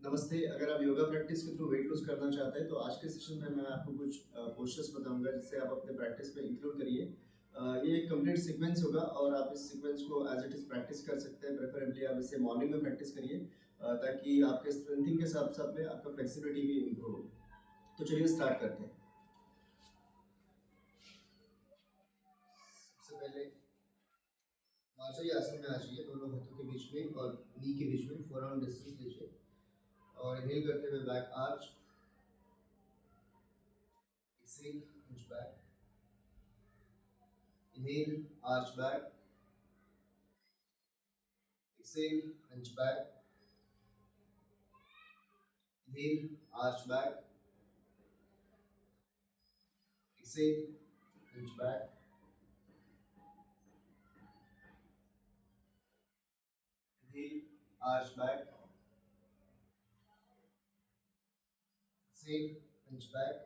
नमस्ते। अगर आप योगा प्रैक्टिस के थ्रू वेट लूज़ करना चाहते हैं, तो आज के सेशन में मैं आपको कुछ पोस्चर्स बताऊँगा, जिससे आप अपने प्रैक्टिस में इंक्लूड करिए। ये एक कंप्लीट सीक्वेंस होगा और आप इस सीक्वेंस को एज़ इट इज़ प्रैक्टिस कर सकते हैं। प्रेफरेबली आप इसे मॉर्निंग में प्रैक्टिस करिए, ताकि आपके स्ट्रेंथिंग के साथ-साथ में आपका फ्लेक्सिबिलिटी भी इम्प्रूव हो। तो चलिए स्टार्ट करते हैं। सबसे पहले मार्जरी आसन में आ जाइए, दोनों हाथों के बीच में और नी के बीच में फोरआर्म डिस्टेंस लीजिए और इनहेल करते हुए back arch, exhale hunch back, inhale arch back, exhale hunch back, inhale arch back, exhale hunch back, inhale arch back, exhale hunch back।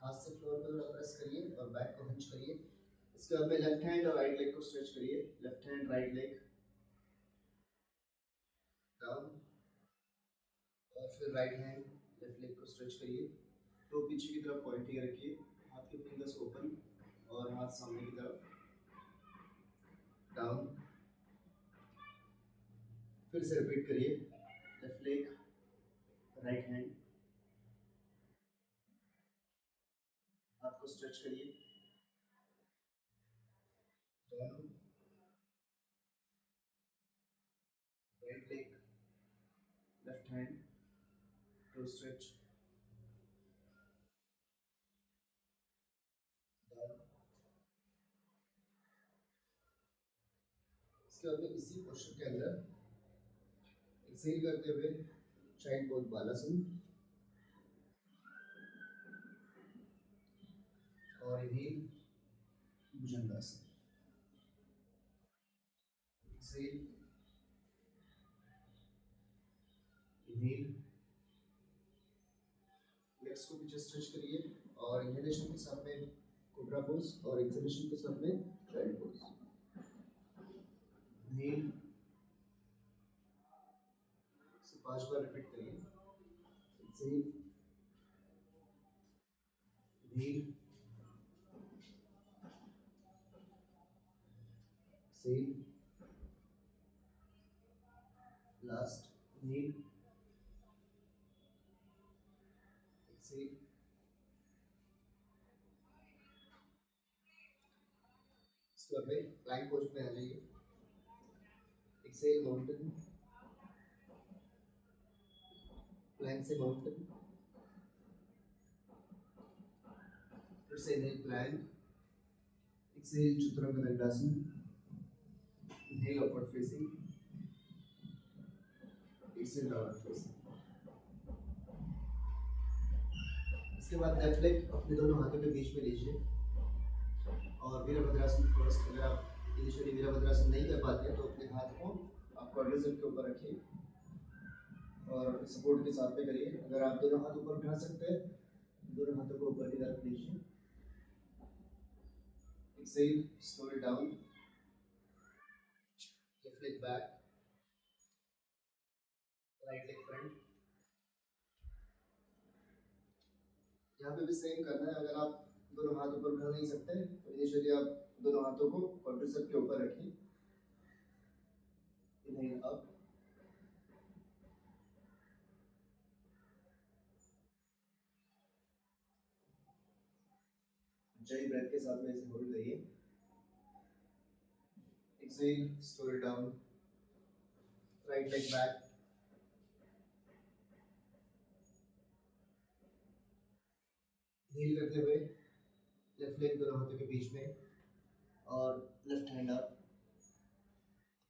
हाथ से फ्लोर पर थोड़ा प्रेस करिए और बैक को हंच करिए। इसके बाद में लेफ्ट हैंड और राइट लेग को स्ट्रेच करिए। Left hand right leg down और फिर राइट हैंड लेफ्ट लेग को स्ट्रेच करिए। तो पीछे की तरफ पॉइंट किए रखिए, हाथ के फिंगर्स ओपन और हाथ सामने की तरफ डाउन। फिर से रिपीट करिए, लेफ्ट लेग राइट हैंड, हाथ को स्ट्रेच करिए, down, right leg left hand to stretch, down. इसके बाद में इसी पोस्चर के अंदर एक्सहेल करते हुए चाइल्ड पोज बालासन और इनहेल भुजंगासन। एक्सहेल, इनहेल, लेग्स को पीछे स्ट्रेच करिए और इनहेलेशन के साथ में कोबरा पोज और एक्सहेलेशन के साथ में चाइल्ड पोज। इनहेल, 5 बार रिपीट करिए। Exhale, inhale, exhale, last, inhale, exhale. इसके बाद में प्लैंक पोज में आ जाइए। एक्सहेल माउंटेन, प्लैंक से माउंटेन, फिर से inhale plank, exhale chaturanga dandasana, inhale upward facing, exhale downward facing. इसके बाद लेफ्ट लेग अपने दोनों हाथों के बीच में लीजिए और वीरभद्रासन फर्स्ट। अगर आप इनिशियली वीरभद्रासन नहीं कर पाते हैं तो अपने हाथ को आप क्वाड्रिसेप के ऊपर रखिए और सपोर्ट के साथ में करिए। अगर आप दोनों हाथ ऊपर उठा सकते हैं, दोनों हाथों को ऊपर की तरफ लीजिए। Exhale, slow it down, left leg back, right leg front. यहाँ पे भी सेम करना है। अगर आप दोनों हाथ ऊपर उठा नहीं सकते तो इनिशियली आप दोनों हाथों को क्वाड्रिसेप के ऊपर रखिए। इनहेल अप, जय ब्रेथ के साथ में इसे होल्ड करिए। Exhale, slow it down, right leg back, heel करते हुए लेफ्ट लेग दोनों हाथों के बीच में और लेफ्ट हैंड अप।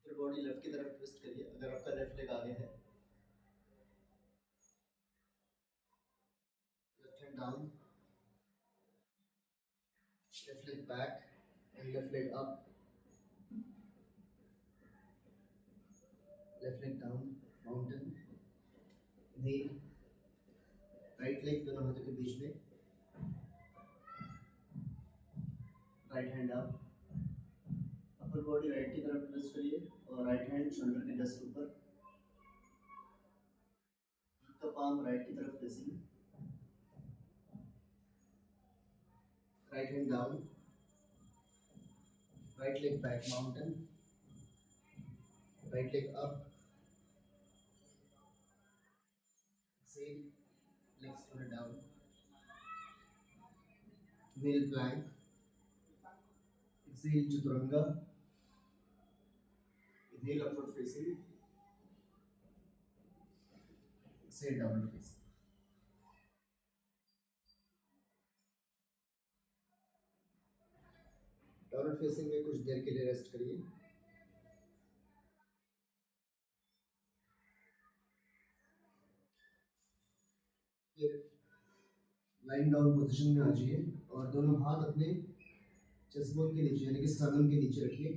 फिर बॉडी लेफ्ट की तरफ ट्विस्ट करिए अगर आपका लेफ्ट लेग आगे है। Left hand down, left leg back and left leg up, left leg down, mountain. Inhale, right leg दोनों हाथों के बीच में, right hand up, upper body right की तरफ ट्विस्ट करिए और राइट हैंड शोल्डर के जस्ट ऊपर। palm right की तरफ facing, right hand down, right leg back mountain, right leg up, exhale, legs further down, whale plank, exhale chaturanga, inhale upward facing, exhale downward facing. Downward facing में कुछ देर के लिए rest करिए। फिर line down position में आ जाइए और दोनों हाथ अपने चेस्ट बोन के नीचे यानी कि स्टर्नम के नीचे रखिए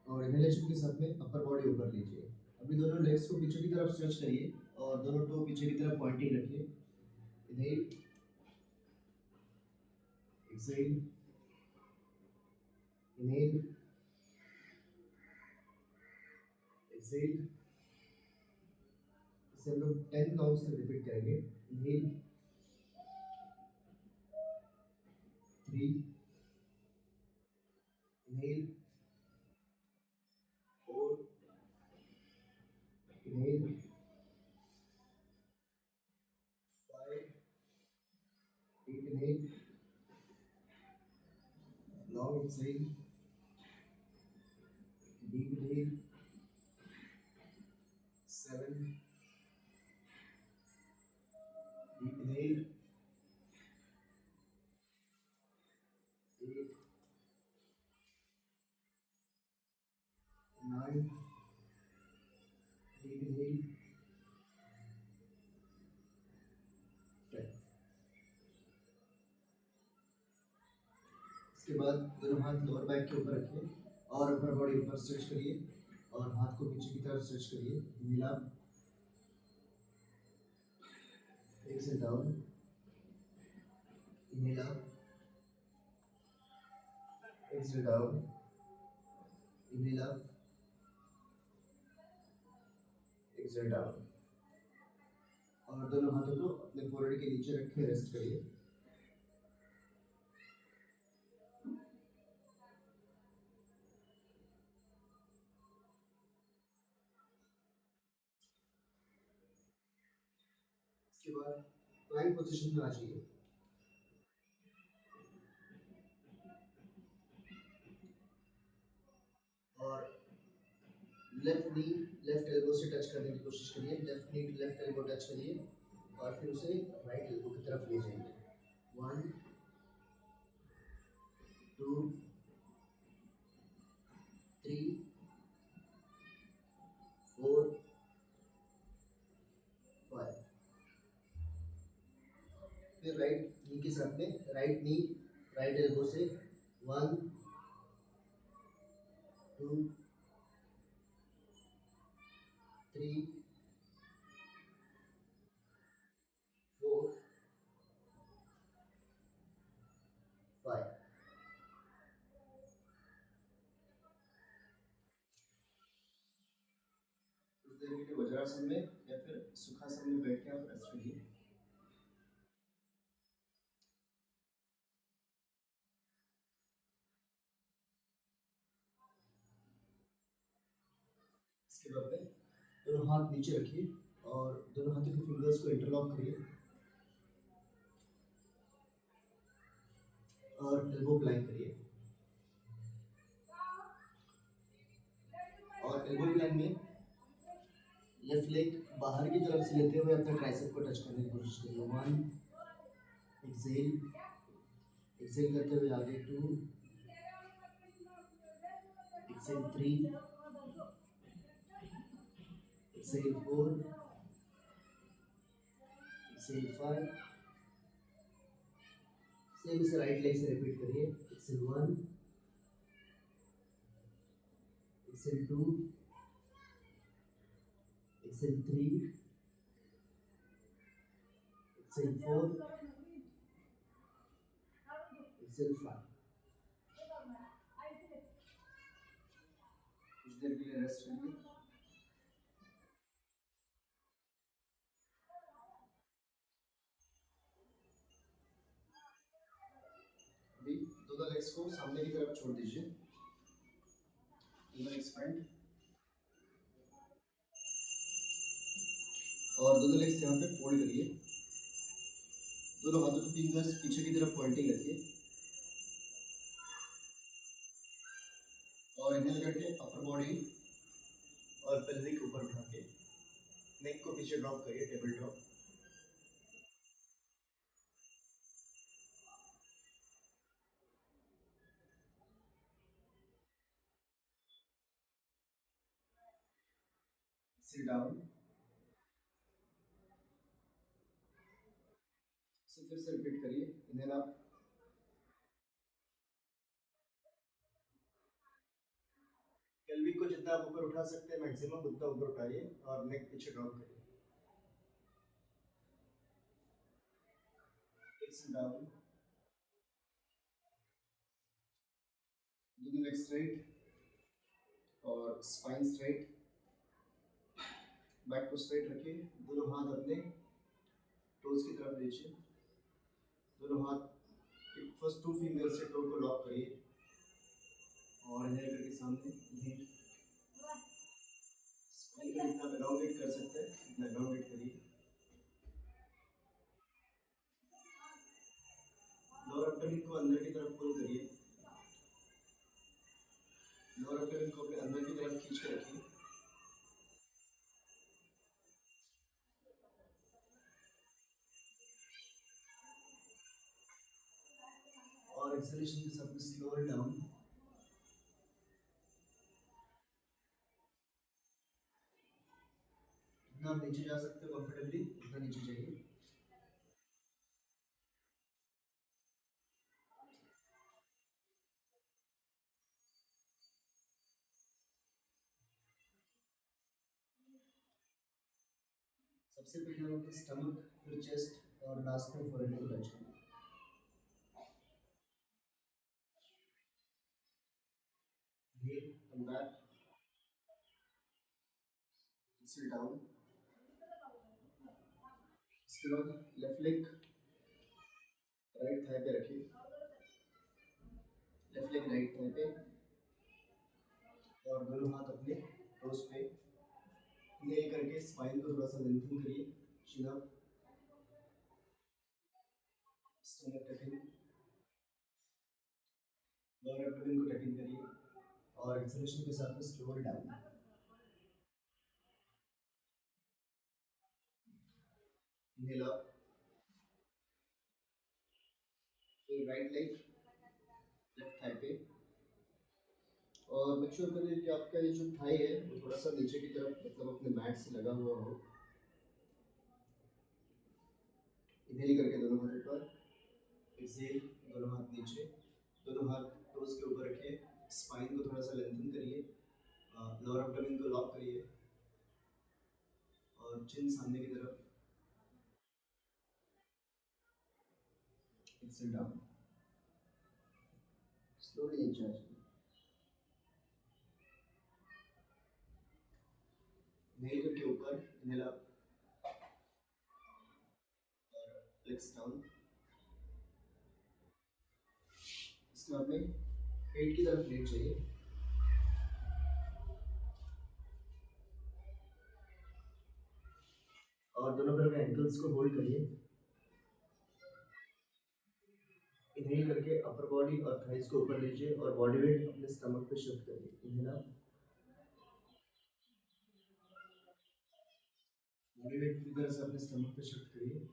और इनहेलेशन के साथ में अपर बॉडी ऊपर लीजिए। अभी दोनों लेग्स को पीछे की तरफ स्ट्रेच करिए और दोनों टो पीछे की तरफ पॉइंटिंग रखिए। Inhale, exhale, inhale, exhale. इसे हम लोग 10 काउंट्स तक रिपीट करेंगे। Inhale, 3, inhale, 4, inhale, 5, deep inhale, long exhale, deep inhale, 7, deep inhale, 8, 9, deep inhale, 10। इसके बाद दोनों हाथ लोअर बैक के ऊपर रखिए और अपर बॉडी ऊपर स्ट्रेच करिए और हाथ को पीछे की तरफ स्ट्रेच करिए। Inhale up, exhale down, inhale up, exhale down, inhale up, exhale down. और दोनों हाथों को अपने फोrehead के नीचे रख के रेस्ट करिए। इसके बाद प्लैंक पोजीशन में आ जाइए और लेफ्ट नी लेफ्ट एल्बो से टच करने की कोशिश करिए। लेफ्ट नी लेफ्ट एल्बो टच करिए और फिर उसे राइट एल्बो की तरफ ले जाइए। 1, 2, 3, 4, 5। फिर राइट नी के साथ में राइट नी राइट एल्बो से 1, 2, 3, 4, 5। कुछ देर के लिए वज्रासन में या फिर सुखासन में बैठ के आप रेस्ट करिए। इसके बाद में दोनों हाथ नीचे रखिए और दोनों हाथों के फिंगर्स को इंटरलॉक करिए और एल्बो प्लैंक करिए। और एल्बो प्लैंक में लेफ्ट लेग बाहर की तरफ से लेते हुए अपने ट्राइसेप को टच करने की कोशिश करिए। 1, एक्सहेल, एक्सहेल करते हुए आगे 2, एक्सहेल 3, एक्सहेल 4, एक्सहेल 5। सेम इसे राइट लेग से रिपीट करिए। Exhale 1, exhale 2, exhale 3, exhale 4, exhale 5। कुछ देर के लिए रेस्ट करिए। लेग्स को सामने की तरफ छोड़ दीजिए, दोनों लेग्स फ्रंट, और दोनों लेग्स यहाँ पे फोल्ड करिए, दोनों हाथों के फिंगर्स पीछे की तरफ पॉइंटिंग रखिए, और इनहेल करके अपर बॉडी और पेल्विक ऊपर उठा के नेक को पीछे ड्रॉप करिए, टेबल ड्रॉप। Sit down. फिर से रिपीट करिए, इनहेल आप, पेल्विक को जितना आप ऊपर उठा सकते हैं मैक्सिमम उतना ऊपर उठाइए और नेक पीछे ड्रॉप करिए। सिट डाउन, दोनों लेग स्ट्रेट और स्पाइन स्ट्रेट, बैक को स्ट्रेट रखिए, दोनों हाथ अपने टोज की तरफ लीजिए, दोनों हाथ फर्स्ट 2 फिंगर से टो को लॉक करिए और इनहेल करके सामने हीट, स्पाइन को जितना एलोंगेट कर सकते हैं इतना एलोंगेट करिए, लोअर एब्डोमेन को अंदर की तरफ पुल करिए, लोअर एब्डोमेन को अपने अंदर की तरफ खींच के रखिए, और एक्सहेलेशन के साथ में स्लो डाउन। जितना आप नीचे जा सकते हो कंफर्टेबली उतना नीचे जाइए। सबसे पहले हम अपने स्टमक, फिर चेस्ट और लास्ट में फोरहेड को टच करें। Come back, sit down। इसके बाद लेफ्ट लेग राइट थाई पे रखिए, लेफ्ट लेग राइट थाई पे, और दोनों हाथ अपने टोस पे, इनहेल करके स्पाइन को थोड़ा सा लेंथन करिए, चिन up, stomach talking, lower abdomen को टकिंग करिए, और एक्सहेलेशन के साथ में स्लो डाउन। इनहेल अप, फिर राइट लेग लेफ्ट थाई पे, और मेक श्योर करिए कि आपका ये जो थाई है वो थोड़ा सा नीचे की तरफ, मतलब अपने मैट से लगा हुआ हो। इनहेल करके दोनों हाथ ऊपर, एक्सहेल दोनों हाथ नीचे, दोनों हाथ टोस के ऊपर रखिए, स्पाइन को थोड़ा सा लेंथन करिए, लोअर एब्डोमेन को लॉक करिए, और चिन सामने की तरफ, एक्सहेल डाउन, स्लोली नीचे आ जाइए। इनहेल करके ऊपर, इनहेल अप, और फ्लेक्स डाउन। इसके बाद में पेट की तरफ लेट जाइए, और दोनों पैरों के एंकल्स को होल्ड करिए, इनहेल करके अपर बॉडी और थाइस को ऊपर लीजिए और बॉडी वेट अपने स्टमक पे शिफ्ट करिए। इनहेल अप, बॉडी वेट पूरी तरह से अपने स्टमक पे शिफ्ट करिए,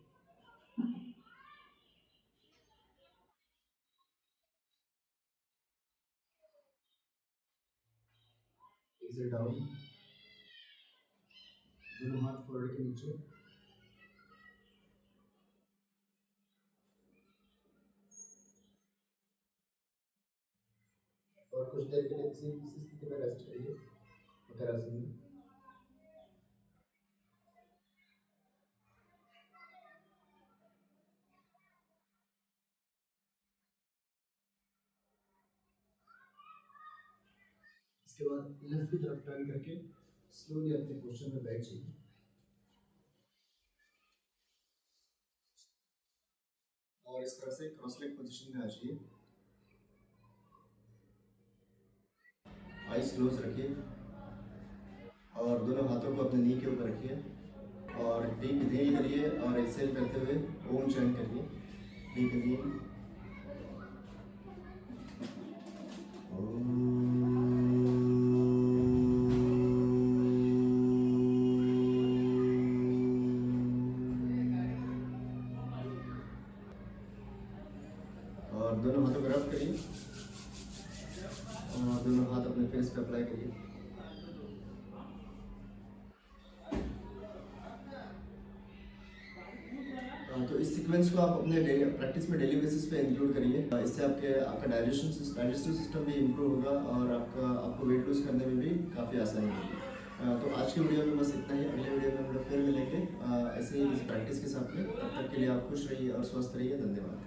एक्सहेल डाउन, दोनों हाथ फोल्ड के नीचे, और कुछ देर के लिए इसी स्थिति में रेस्ट करिए, मकरासन में। इसके बाद लेफ्ट की तरफ टर्न करके स्लोली अपने पोस्चर में बैठ जाइए, और इस तरह से क्रॉस लेग पोजीशन में आ जाइए। आइस क्लोज रखिए और दोनों हाथों को अपने नी के ऊपर रखिए और डीप इनहेल करिए और एक्सेल करते हुए ओम चैंट करिए। डीप इनहेल और दोनों हाथों को रब करिए और दोनों हाथ अपने फेस पे अप्लाई करिए। तो इस सीक्वेंस को आप अपने डेली प्रैक्टिस में डेली बेसिस पे इंक्लूड करिए। इससे आपका डाइजेस्टिव सिस्टम भी इम्प्रूव होगा और आपको वेट लूज करने में भी काफ़ी आसानी होगी। तो आज की वीडियो में बस इतना ही। अगले वीडियो में हम लोग फिर मिलेंगे ऐसे ही इस प्रैक्टिस के साथ में। तब तक के लिए आप खुश रहिए और स्वस्थ रहिए। धन्यवाद।